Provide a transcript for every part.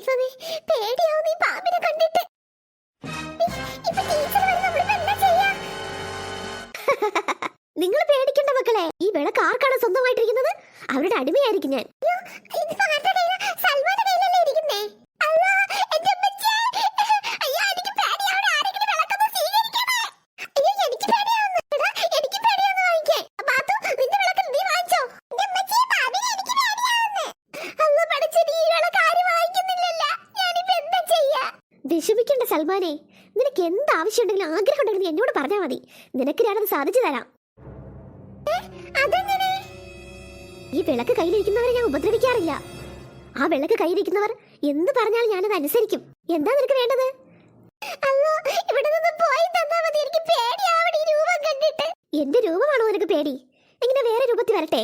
ദൈവമേ, പേടിയാവുന്നു ഈ പാമ്പിനെ കണ്ടിട്ട്. ഇപ്പൊ ടീച്ചർ വന്ന് നമ്മളിപ്പോ എന്താ ചെയ്യാ? നിങ്ങൾ പേടിക്കണ്ട മക്കളെ, ഈ വിളക്ക് ആർക്കാണ് സ്വന്തമായിട്ടിരിക്കുന്നത്? അവരുടെ അടിമയായിരിക്കും ഞാൻ. വിഷമിക്കണ്ട സൽമാനെ, നിനക്ക് എന്ത് ആവശ്യമുണ്ടെങ്കിലും ആഗ്രഹം ഉണ്ടെങ്കിലും എന്നോട് പറഞ്ഞാൽ മതി. നിനക്ക് ഞാനത് സാധിച്ചു തരാം. ഈ വിളക്ക് കയ്യിലിരിക്കുന്നവരെ ഞാൻ ഉപദ്രവിക്കാറില്ല. ആ വിളക്ക് കയ്യിലിരിക്കുന്നവർ എന്ത് പറഞ്ഞാലും ഞാനത് അനുസരിക്കും. എന്താ നിനക്ക് വേണ്ടത്? എന്റെ രൂപമാണോ നിനക്ക് പേടി? എങ്ങനെ വേറെ രൂപത്തിൽ വരട്ടെ?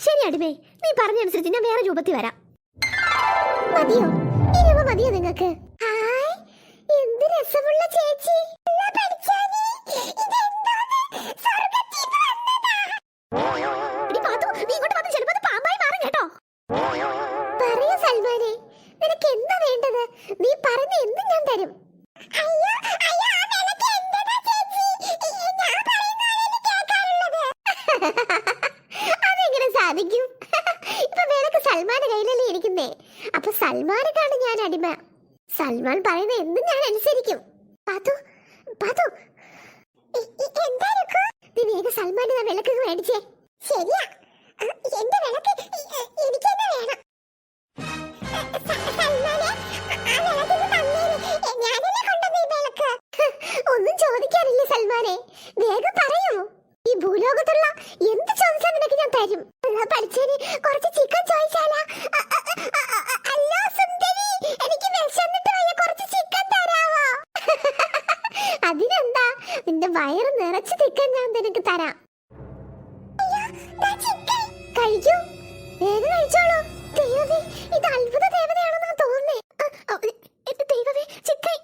ശരി അടിമേ, നീ പറഞ്ഞനുസരിച്ച് ഞാൻ വേറെ രൂപത്തിൽ വരാം. മതിയോ? ഈ രൂപം മതിയോ നിങ്ങൾക്ക്? ഹായ്, എന്ത് രസമുള്ള ചേച്ചി. പറയൂ സൽമാനെ, നിനക്ക് എന്താ വേണ്ടത്? നീ പറഞ്ഞ എന്തും ഞാൻ തരും. അതെങ്ങനെ സാധിക്കും? ഇപ്പൊ വിളക്ക് സൽമാന്റെ കയ്യിലല്ലേ ഇരിക്കുന്നേ. അപ്പൊ സൽമാനാണ് ഞാൻ അടിമ. സൽമാൻ പറയുന്ന എന്തും ഞാൻ അനുസരിക്കും. നീ വേഗം സൽമാന്റെ വിളക്ക് മേടിച്ചേ. ശരിയാ, എന്റെ വിളക്ക് എനിക്ക് തന്നെ വേണം. ഒന്നും ചോദിക്കാനില്ല സൽമാനെ, വേഗം പറയൂ. ഈ ഭൂലോകത്തുള്ള എന്ത് ചോദിച്ചാൽ നിനക്ക് ഞാൻ തരും. പഠിച്ചേന് കുറച്ച് ചിക്കൻ ചോദിച്ചാലാ? അല്ലോ സുന്ദരി, എനിക്ക് വിശന്നിട്ട് വയ്യ, കുറച്ച് ചിക്കൻ തരാവോ? അതിനെന്താ, നിന്റെ വയറ് നിറച്ച് ചിക്കൻ ഞാൻ നിനക്ക് തരാം. കഴിക്കൂ, വേഗം കഴിച്ചോളൂ. ദൈവമേ, ഇത് അത്ഭുത ദേവതയാണെന്നാ തോന്നുന്നേ. എന്റെ ദൈവമേ, ചിക്കൻ.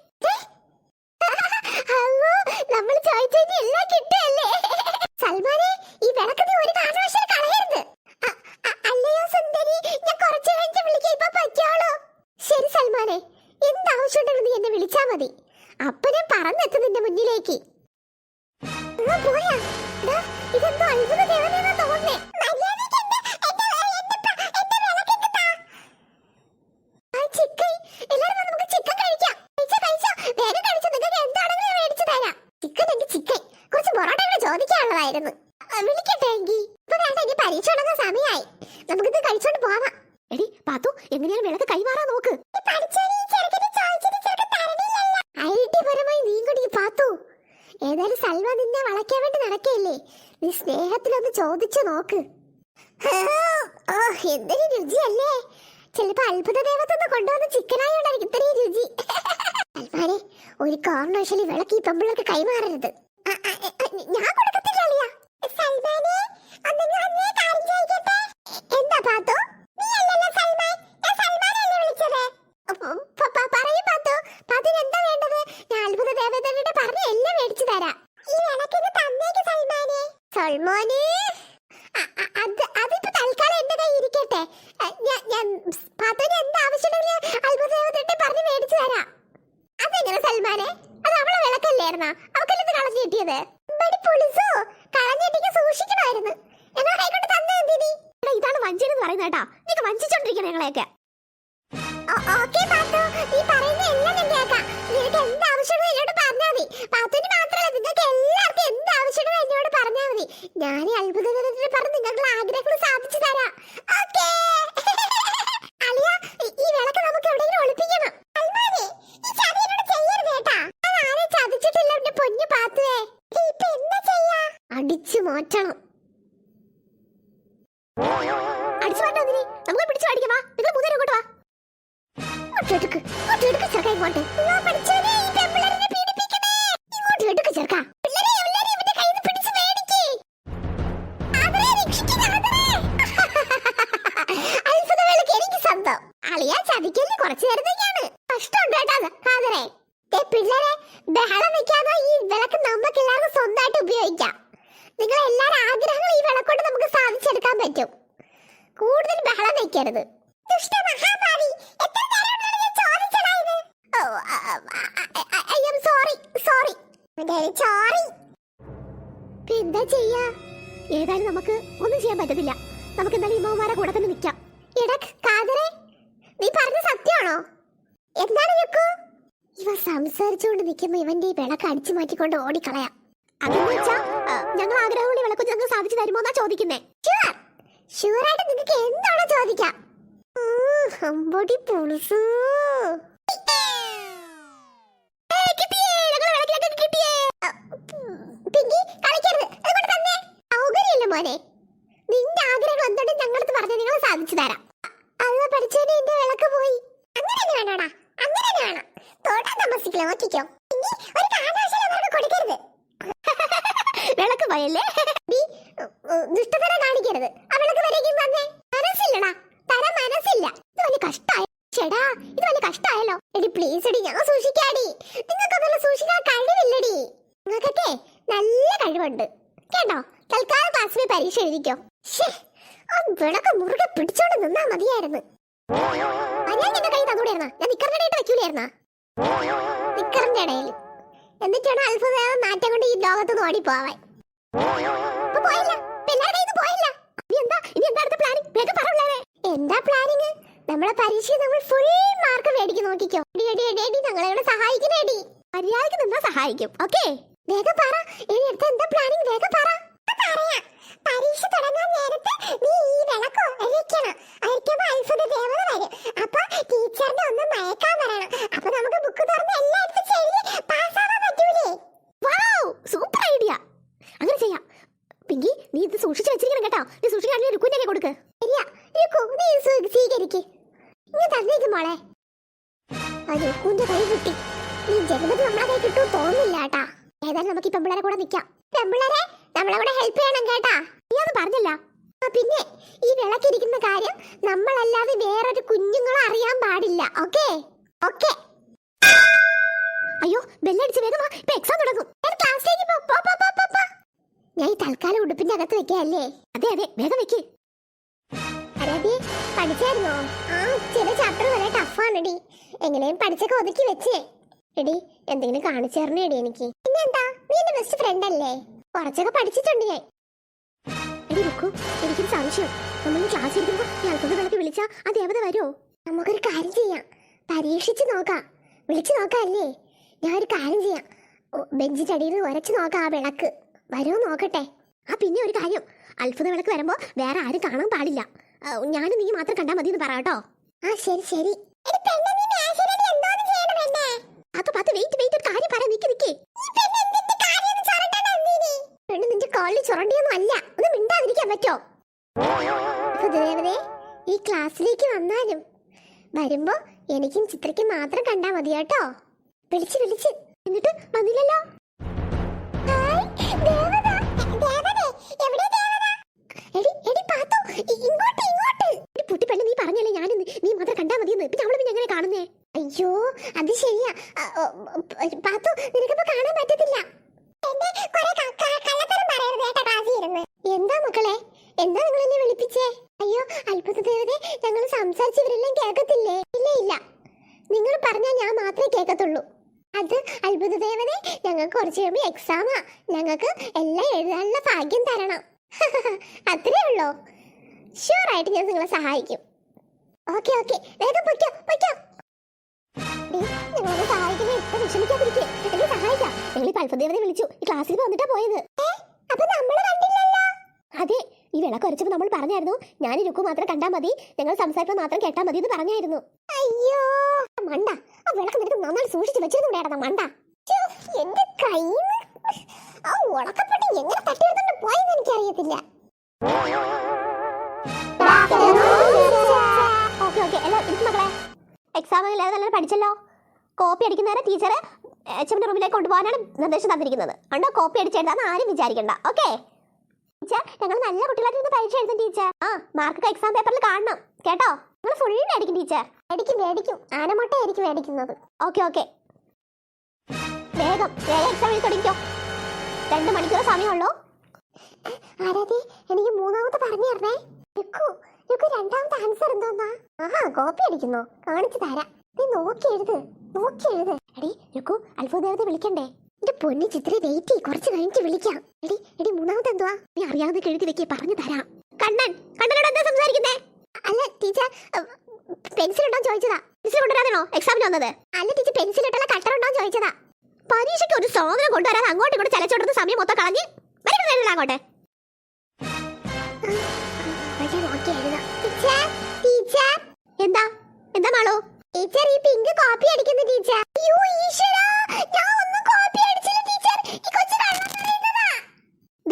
ഹലോ, നമ്മൾ ചോദിച്ചതിന് എല്ലാം കിട്ടുമല്ലേ? സൽമാനെ, ഈ വിളക്ക് നീ ഒരു കാരണവശാലും കളയരുത്. അല്ലയോ സുന്ദരി, ഞാൻ കുറച്ച് കഴിഞ്ഞ് വിളിക്കാം. ഇപ്പൊ പറ്റുള്ളൂ. ശരി സൽമാനെ, എന്താവശ്യമുണ്ടെങ്കിലും നീ എന്നെ വിളിച്ചാ മതി. അപ്പൊ ഞാൻ പറന്നെത്തും നിന്റെ മുന്നിലേക്ക്. പോയാ, ഇതെന്തോ അത്ഭുത ദേവതയാണെന്നാ തോന്നുന്നേ. ചോദിക്കാനുള്ളതായിരുന്നു. വിളിക്കട്ടെ എങ്കിൽ. ഇപ്പൊ വേണ്ട, ഇനി പരീക്ഷ തുടങ്ങാൻ സമയമായി. നമുക്കിത് കഴിച്ചോണ്ട് പോവാം. എടി പാത്തു, എങ്ങനെയാണ് വിളക്ക് കൈമാറാൻ നോക്ക്. ഐഡിയപരമായി നീ കൂടി പാത്തു. ഏതായാലും സൽമാൻ നിന്നെ വളയ്ക്കാൻ വേണ്ടി നടക്കയില്ലേ, നീ സ്നേഹത്തിലൊന്ന് ചോദിച്ചു നോക്ക്. എന്തൊരു രുചിയല്ലേ. ചിലപ്പോ അത്ഭുത ദേവത്തൊന്ന് കൊണ്ടുവന്ന ചിക്കനായോണ്ടായിരിക്കും ഇത്രയും രുചി. സൽമാനെ, ഒരു കാരണവശാലും ഈ വിളക്ക് ഈ പെമ്പിള്ളേർക്ക് കൈമാറരുത്. ഞാൻ കൊടുക്കത്തില്ല. എന്താ പാത്തു? പറയൂ പാത്തു, പാത്തുന് എന്താ വേണ്ടത്? ഞാൻ അത്ഭുത ദേവതയുടെ പറഞ്ഞ എല്ലാം മേടിച്ചു തരാം. ഈ വിളക്കിന് തന്നേക്ക് സൽമാനെ. സൽമാനെ, അതിപ്പോ തൽക്കാലം എന്റെ കൈ ഇരിക്കട്ടെ. പാത്തുന് എന്താ ആവശ്യമുണ്ടെങ്കിലും അത്ഭുത ദേവതയുടെ പറഞ്ഞ് മേടിച്ചു തരാം. അതെങ്ങനെ സൽമാനെ? അത് അവളെ വിളക്കല്ലായിരുന്നാ? അവക്കല്ലെന്ന് കളഞ്ഞു കിട്ടിയത്? സൂക്ഷിക്കണമായിരുന്നു. ഇതാണ് വഞ്ചനെന്ന് പറയുന്നത് കേട്ടാ. നീക്ക് വഞ്ചിച്ചോണ്ടിരിക്കണം ഞങ്ങളെയൊക്കെ. ഞാൻ അത്ഭുതകരത്തിന് പറഞ്ഞ് നിങ്ങളുടെ ആഗ്രഹങ്ങൾ സാധിച്ചു തരാം. ഈ വിളക്ക് നമുക്ക് എവിടെയെങ്കിലും ഒളിപ്പിക്കണം. ചതിച്ചിട്ടില്ല എന്റെ പൊന്നു പാത്തുവേ. ഇപ്പൊ എന്താ ചെയ്യാ? അടിച്ചു മാറ്റണം. അടിച്ചു മാറ്റാ നമുക്ക് പിടിച്ചു അടിക്കാം. നിങ്ങൾ മൂന്നേരം ഇങ്ങോട്ട് വാ. ചെറുക്ക ഇങ്ങോട്ട്. ഇങ്ങോട്ട് എടുക്ക് ചെറുക്ക. ചെയ്യാൻ പറ്റും. കൂടുതൽ ബഹളം വെക്കരുത്. ദുഷ്ട മഹാഭാവി, എത്ര നേരമാണ് ഞാൻ ചോദിച്ചടാ ഇത്? ഓ, ഐ ആം സോറി. സോറി. എന്താ ചെയ്യാ? ഏതായാലും നമുക്ക് ഒന്നും ചെയ്യാൻ പറ്റത്തില്ല. നമുക്ക് എന്തായാലും ഇമ്മമാരെ കൂടെ തന്നെ നിൽക്കാം. എടാ കാതറെ, നീ പറഞ്ഞ സത്യമാണോ? എന്താണ് ലുക്കു? ഇവ സംസാരിച്ചുകൊണ്ട് നിൽക്കുമ്പോ ഇവന്റെ ഈ വിളക്ക് അടിച്ചു മാറ്റിക്കൊണ്ട് ഓടിക്കളയാം. അതെന്ന് വെച്ചാ ഞങ്ങൾ ആഗ്രഹമുള്ള വിളക്ക് ഞങ്ങൾ സാധിച്ചു തരുമോ എന്നാ ചോദിക്കുന്നേ. ഷുവറായിട്ട് നിങ്ങൾക്ക് എന്താണോ ചോദിക്കാം. അമ്പടി പുളുസു. മോനെ, നിന്റെ ആഗ്രഹം എന്തുകൊണ്ട് ഞങ്ങളടുത്ത് പറഞ്ഞു ഞങ്ങൾ സാധിച്ചു തരാം. അല്ല പഠിച്ചോനെ, എന്റെ വിളക്ക് പോയി. അങ്ങനെ വേണോടാ, അങ്ങനെ വേണം. തോട്ടാൻ താമസിക്കില്ല, നോക്കിക്കോ. ഇനി ഒരു കാരണവശാലും അവർക്ക് കൊടുക്കരുത്. വിളക്ക് പോയല്ലേ? നീ ദുഷ്ടതരം കാണിക്കരുത്. ആ വിളക്ക് വരേക്കും തന്നെ മനസ്സില്ലടാ, തരാൻ മനസ്സില്ല. ഇത് വലിയ കഷ്ടായ ചേടാ, ഇത് വലിയ കഷ്ടായല്ലോ. എടി പ്ലീസ് എടി, ഞാൻ സൂക്ഷിക്കാടി. നിങ്ങൾക്കൊന്നും സൂക്ഷിക്കാൻ കഴിവില്ലടി. നിങ്ങൾക്കൊക്കെ നല്ല കഴിവുണ്ട് കേട്ടോ. തൽക്കാലം ക്ലാസ്സിൽ പരീക്ഷ എഴുതിക്കോ. ആ വിളക്ക് മുറുകെ പിടിച്ചോണ്ട് നിന്നാ മതിയായിരുന്നു. ഞാൻ നിന്റെ കൈ തന്നൂടായിരുന്ന? ഞാൻ നിക്കറിന്റെ ഇടയിട്ട് വെക്കൂലായിരുന്ന? നിക്കറിന്റെ ഇടയിൽ എന്നിട്ടാണ് അത്ഭുതം നാറ്റം കൊണ്ട് ഈ ലോകത്തുനിന്ന് ഓടിപ്പോവാൻ. പോയില്ല, പോയില്ല. എന്താ പ്ലാനിങ്? നമ്മളെ പരീക്ഷ നമ്മൾ ഫുൾ മാർക്ക് മേടിക്കും, നോക്കിക്കോ. ഞങ്ങളെ സഹായിക്കണേടി. മര്യാദക്ക് നിന്നാ സഹായിക്കും. ഓക്കെ, വേഗം പറ. എന്താ പ്ലാനിങ്? വേഗം പറ. പരീക്ഷ തുടങ്ങാൻ നേരത്തെ നീ ഈ വിളക്ക് അഴിക്കണം. അഴിക്കുമ്പോ അത്ഭുത ദേവത വരും. അപ്പൊ ടീച്ചറിനെ ഒന്ന് മയക്കാൻ പറയണം. അപ്പൊ നമുക്ക് ബുക്ക് തുറന്ന് എല്ലായിടത്തും എഴുതി പാസ്സാവാൻ പറ്റൂലേ? Wow, super idea. അങ്ങനെ ചെയ്യാം. പിങ്കി, നീ ഇത് സൂക്ഷിച്ചു വെച്ചിരിക്കണം കേട്ടോ. നീ സൂക്ഷിക്കാണെങ്കിൽ രുക്കുവിന്റെ കൊടുക്ക്. ശരിയാ, രുക്കു നീ സ്വീകരിക്ക്. ഇങ്ങനെ തന്നേക്കും മോളെ. ആ രുക്കുവിന്റെ കൈ കിട്ടി. നീ ജന്മത്തിൽ നമ്മളെ കൈ കിട്ടും തോന്നില്ല കേട്ടാ. ഏതായാലും നമുക്ക് ഈ പെമ്പിളരെ കൂടെ നിൽക്കാം. പെമ്പിളരെ നമ്മളെ കൂടെ ഹെൽപ്പ് ചെയ്യണം കേട്ടാ. നീ അത് പറഞ്ഞില്ല. പിന്നെ ഈ വിളക്കിരിക്കുന്ന കാര്യം നമ്മളല്ലാതെ വേറൊരു കുഞ്ഞുങ്ങളും അറിയാൻ പാടില്ല. Okay okay. അയ്യോ, ബെല്ലടിച്ച് വേഗം വാ, ഇപ്പൊ എക്സാം തുടങ്ങും. ക്ലാസ്സിലേക്ക് പോ. ഞാൻ ഈ തൽക്കാലം ഉടുപ്പിന്റെ അകത്ത് വെക്കല്ലേ? അതെ അതെ, വേഗം വെക്ക്. അരബി, പഠിച്ചായിരുന്നോ? ആ, ചില ചാപ്റ്റർ വളരെ ടഫാണെടി. എങ്ങനെയും പഠിച്ചൊക്കെ ഒതുക്കി വെച്ചേ. എടി, എന്തെങ്കിലും കാണിച്ചു തരണേടി എനിക്ക്. പിന്നെന്താ, നീ എന്റെ ബെസ്റ്റ് ഫ്രണ്ട് അല്ലേ? കുറച്ചൊക്കെ പഠിച്ചിട്ടുണ്ട് ഞാൻ. എടി രുക്കു, എനിക്കൊരു സംശയം. നമ്മൾ ക്ലാസ് ഇരിക്കുമ്പോ ഈ അത്ഭുത വിളക്ക് വിളിച്ചാ ആ ദേവത വരുമോ? നമുക്കൊരു കാര്യം ചെയ്യാം, പരീക്ഷിച്ച് നോക്കാം. വിളിച്ചു നോക്കാം അല്ലേ? ഞാൻ ഒരു കാര്യം ചെയ്യാം, ബെഞ്ചിന്റെ അടിയിൽ ഉരച്ചു നോക്കാം ആ വിളക്ക് വരുമോ നോക്കട്ടെ. ആ പിന്നെ ഒരു കാര്യം, അത്ഭുത വിളക്ക് വരുമ്പോ വേറെ ആരും കാണാൻ പാടില്ല. ഞാനും നീ മാത്രം കണ്ടാൽ മതി എന്ന് പറ കേട്ടോ. ആ ശരി ശരി. അപ്പൊ വെയിറ്റ് ഒരു കാര്യം പറയാൻ നിക്ക്. നിന്റെ കോളിൽ ചുരണ്ടിയൊന്നും അല്ല, ഒന്ന് മിണ്ടാതിരിക്കാൻ പറ്റോ? ദേവതേ, ഈ ക്ലാസ്സിലേക്ക് വന്നാലും വരുമ്പോ എനിക്കും ചിത്രയ്ക്കും മാത്രം കണ്ടാ മതി കേട്ടോ. വിളിച്ച് എന്നിട്ട് വന്നില്ലല്ലോ. നീ പറഞ്ഞല്ലേ ഞാൻ നീ മാത്രം കണ്ടാ മതിയെന്ന്. പിന്നെ അവളെ പിന്നെ എങ്ങനെ കാണുന്നേ? അയ്യോ, അത് ശരിയാ പാത്തു, നിനക്കിപ്പോ കാണാൻ പറ്റത്തില്ല. എന്താ മക്കളെ, എന്താ നിങ്ങൾ എന്നെ വിളിപ്പിച്ചേ? അയ്യോ അത്ഭുത ദേവതേ, ഞങ്ങൾ സംസാരിച്ചവരെല്ലാം കേൾക്കത്തില്ലേ? ഇല്ല, നിങ്ങൾ പറഞ്ഞാൽ ഞാൻ മാത്രമേ കേൾക്കത്തുള്ളൂ. അത് അത്ഭുത ദേവതേ, ഞങ്ങൾക്ക് കുറച്ച് കഴിയുമ്പോൾ എക്സാമാ. ഞങ്ങൾക്ക് എല്ലാം എഴുതാനുള്ള ഭാഗ്യം തരണം. അത്രേ ഉള്ളോ? ഷുവർ ആയിട്ട് ഞാൻ നിങ്ങളെ സഹായിക്കും. ഓക്കെ വേഗം പൊയ്ക്കോ. നിങ്ങളെ സഹായിക്കുന്ന ഇപ്പൊ വിഷമിക്കാതിരിക്കേ, എന്നെ സഹായിക്കാം. ഞങ്ങൾ ഇപ്പൊ അത്ഭുതദേവനെ വിളിച്ചു, ഈ ക്ലാസ്സിൽ വന്നിട്ടാ പോയത്. അപ്പൊ നമ്മൾ കണ്ടില്ലല്ലോ. അതെ, ഈ വിളക്ക് വരച്ചപ്പോ നമ്മൾ പറഞ്ഞായിരുന്നു ഞാൻ രുക്കു മാത്രം കണ്ടാ മതി, ഞങ്ങൾ സംസാരിക്കാൻ മാത്രം കേട്ടാ മതി എന്ന് പറഞ്ഞായിരുന്നു. അയ്യോ മണ്ട, ആ വിളക്ക് നിനക്ക് നന്നായി സൂക്ഷിച്ച് വെച്ചിരുന്നു മണ്ട. എന്റെ കയ്യിൽ ആ ഉണക്കപ്പെട്ടി എങ്ങനെ തട്ടിയെടുത്തോണ്ട് പോയെന്ന് എനിക്കറിയത്തില്ല. മക്കളെ, എക്സാമിൽ നല്ല പഠിച്ചല്ലോ. കോപ്പി അടിക്കുന്നവരെ ടീച്ചർ എച്ച്എമ്മിന്റെ റൂമിലേക്ക് കൊണ്ടുപോകാനാണ് നിർദ്ദേശം തന്നിരിക്കുന്നത്. അതുകൊണ്ട് കോപ്പി അടിച്ചെഴുതാന്ന് ആരും വിചാരിക്കണ്ട. ഓക്കെ ടീച്ചർ, ഞങ്ങൾ നല്ല കുട്ടികളായിട്ട് പരീക്ഷ എഴുതും ടീച്ചർ. ആ മാർക്ക് എക്സാം പേപ്പറിൽ കാണണം കേട്ടോ. നിങ്ങൾ ഫുൾ മേടിക്കും ടീച്ചർ. മേടിക്കും, ആനമുട്ടയായിരിക്കും മേടിക്കുന്നത്. ഓക്കെ വേഗം എക്സാം എഴുതി തുടങ്ങിക്കോ. 2 മണിക്കൂർ സമയമുള്ളൂ. ആരാധി എനിക്ക് മൂന്നാമത്തെ പറഞ്ഞു തരണേ. രണ്ടാമത്തെ ആൻസർ എന്തോന്നാ? ആഹാ കോപ്പി അടിക്കുന്നോ? കാണിച്ചു തരാം. നീ നോക്കി എഴുത്. എടി രുക്കു അത്ഭുതദേവത വിളിക്കണ്ടേ? എന്റെ പൊന്നി ചിത്ര വെയിറ്റ് ചെയ്യ്, കുറച്ച് കഴിഞ്ഞിട്ട് വിളിക്കാം. എടി മൂന്നാമത്തെ എന്തുവാ? നീ അറിയാവുന്ന എഴുതി വെക്കേ, പറഞ്ഞു തരാം. കണ്ണനോട് എന്താ സംസാരിക്കുന്നേ? അല്ല ടീച്ചർ, പെൻസിൽ ഉണ്ടോ ചോദിച്ചതാ. പെൻസിൽ കൊണ്ടുവരാതാണോ എക്സാമിന് വന്നത്? അല്ല ടീച്ചർ, പെൻസിൽ ഇട്ടുള്ള കട്ടർ ഉണ്ടോ ചോദിച്ചതാ. പരീക്ഷയ്ക്ക് ഒരു സാധനം കൊണ്ടുവരാതെ അങ്ങോട്ടും ഇങ്ങോട്ട് ചലച്ചോടുന്ന സമയം മൊത്തം കളഞ്ഞ് അങ്ങോട്ടെ. എന്താ എന്താ മാളോ? ടീച്ചർ ഈ പിങ്ക് കോപ്പി അടിക്കുന്നു ടീച്ചർ. അയ്യോ ഈശ്വരാ, ഞാൻ ഒന്നും കോപ്പി അടിച്ചില്ല ടീച്ചർ. ഈ കൊച്ചു കള്ളം പറയുന്നതാ.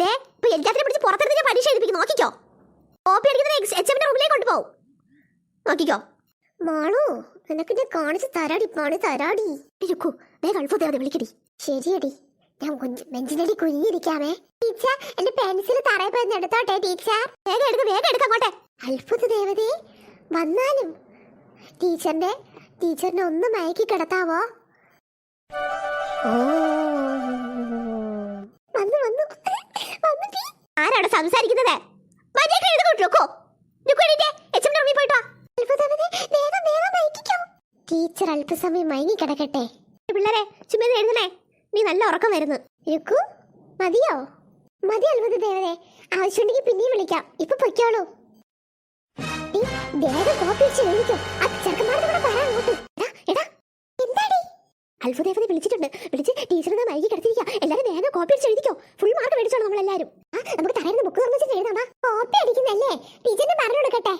ദേ ഇപ്പോ എല്ലാത്തിനെ പിടിച്ച് പുറത്തെടുത്ത് ഞാൻ പരീക്ഷ എഴുതിപ്പിക്കും. നോക്കിക്കോ, കോപ്പി അടിക്കുന്നത് എക്സാമിന്റെ റൂമിലേക്ക് കൊണ്ടുപോകും. നോക്കിക്കോ മാളു, നിനക്ക് ഞാൻ കാണിച്ച് തരാടി, പണി തരാടി. ഇരിക്കൂ, വേഗം അത്ഭുതദേവത വിളിക്കടി. ശരിയടി, ഞാൻ ബെഞ്ചിനടി കുഞ്ഞിരിക്കാമേ. ടീച്ചർ എന്റെ പെൻസിൽ തറയിൽ പോയി എടുത്തോട്ടെ ടീച്ചർ. വേഗം എടുക്ക അങ്ങോട്ടെ. അത്ഭുതദേവതേ വന്നാലും ടീച്ചറിനെ ഒന്ന് മയക്കി കിടത്താവോ? ആരാണ് സംസാരിക്കുന്നത്? ടീച്ചർ അല്പസമയം മയങ്ങി കിടക്കട്ടെ. പിള്ളേരെ ചുമ്മാ എഴുതണേ, നീ നല്ല ഉറക്കം വരുന്നു. മതിയോ? മതി അത്ഭുതദേവതേ, ആവശ്യമുണ്ടെങ്കിൽ പിന്നെയും വിളിക്കാം. ഇപ്പൊ പൊയ്ക്കോളൂ. അത്ഭുതദേവത വിളിച്ചിട്ടുണ്ട്. വിളിച്ച് ടീച്ചറിനെ മയക്കി കിടത്തിരിക്കാം. എല്ലാരും വേഗം കോപ്പി അടിച്ച് എഴുതിക്കോ. ഫുൾ മാർക്ക് മേടിച്ചോളൂ നമ്മളെല്ലാരും. നമുക്ക് തലേന്ന് ബുക്ക് തുറന്നിട്ട് എഴുതാം. കോപ്പി അടിക്കുന്നല്ലേ? ടീച്ചറിന് പറഞ്ഞു കൊടുക്കട്ടെ.